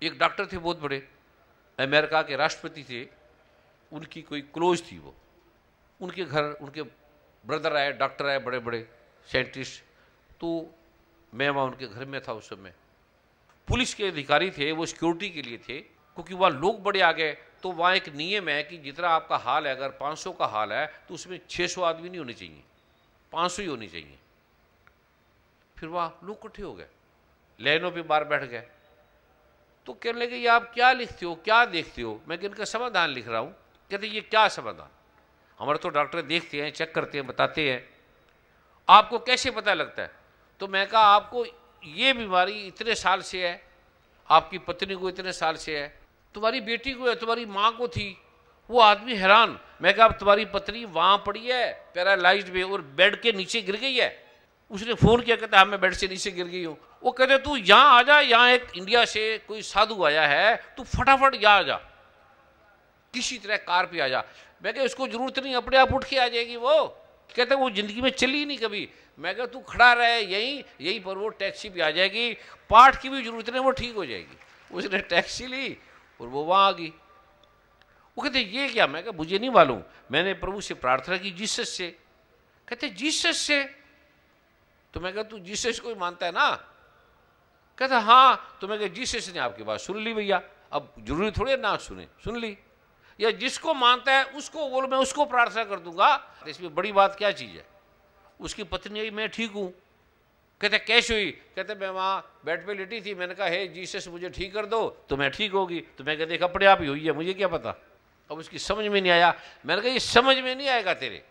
एक डॉक्टर थे बहुत बड़े, अमेरिका के राष्ट्रपति थे, उनकी कोई क्लोज थी वो, उनके घर उनके ब्रदर आए, डॉक्टर आए, बड़े बड़े साइंटिस्ट। तो मैं वहाँ उनके घर में था उस समय। पुलिस के अधिकारी थे, वो सिक्योरिटी के लिए थे, क्योंकि वहाँ लोग बड़े आ गए। तो वहाँ एक नियम है कि जितना आपका हाल है, अगर 500 का हाल है तो उसमें 600 आदमी नहीं होने चाहिए, 500 ही होनी चाहिए। फिर वहाँ लोग इकट्ठे हो गए, लाइनों पे बाहर बैठ गए। तो कहने लगे, ये आप क्या लिखते हो, क्या देखते हो? मैं इनका समाधान लिख रहा हूँ। कहते ये क्या समाधान? हमारे तो डॉक्टर देखते हैं, चेक करते हैं, बताते हैं, आपको कैसे पता लगता है? तो मैं कहा आपको ये बीमारी इतने साल से है, आपकी पत्नी को इतने साल से है, तुम्हारी बेटी को है, तुम्हारी माँ को थी। वो आदमी हैरान। मैं कहा अब तुम्हारी पत्नी वहाँ पड़ी है पैरालाइज्ड में और बेड के नीचे गिर गई है। उसने फ़ोन किया, कहता मैं बेड से नीचे गिर गई हूँ। वो कहते तू यहाँ आ जा, यहाँ एक इंडिया से कोई साधु आया है, तू फटाफट यहाँ आ जा, किसी तरह कार पे आ जा। मैं कहा इसको जरूरत नहीं, अपने आप उठ के आ जाएगी वो। कहते वो जिंदगी में चली नहीं कभी। मैं कहा तू खड़ा रहे यहीं पर, वो टैक्सी भी आ जाएगी, पाठ की भी जरूरत नहीं, वो ठीक हो जाएगी। उसने टैक्सी ली और वो वहाँ आ गई। वो कहते ये क्या? मैं कहा मुझे नहीं मालूम, मैंने प्रभु से प्रार्थना की, जीसस से। कहते जीसस से? तो मैं कहा तू जीसस को ही मानता है ना? कहता हाँ। तो मैं कहा जीसस ने आपकी बात सुन ली भैया, अब जरूरी थोड़ी ना सुने, सुन ली। या जिसको मानता है उसको बोलो मैं उसको प्रार्थना कर दूंगा, इसमें बड़ी बात क्या चीज़ है? उसकी पत्नी आई, मैं ठीक हूँ। कहते कैसे हुई? कहते मैं वहाँ बेड पे लेटी थी, मैंने कहा हे जीसस मुझे ठीक कर दो तो मैं ठीक होगी। तो मैं कहते अपने आप ही हुई है, मुझे क्या पता। अब उसकी समझ में नहीं आया। मैंने कहा ये समझ में नहीं आएगा तेरे,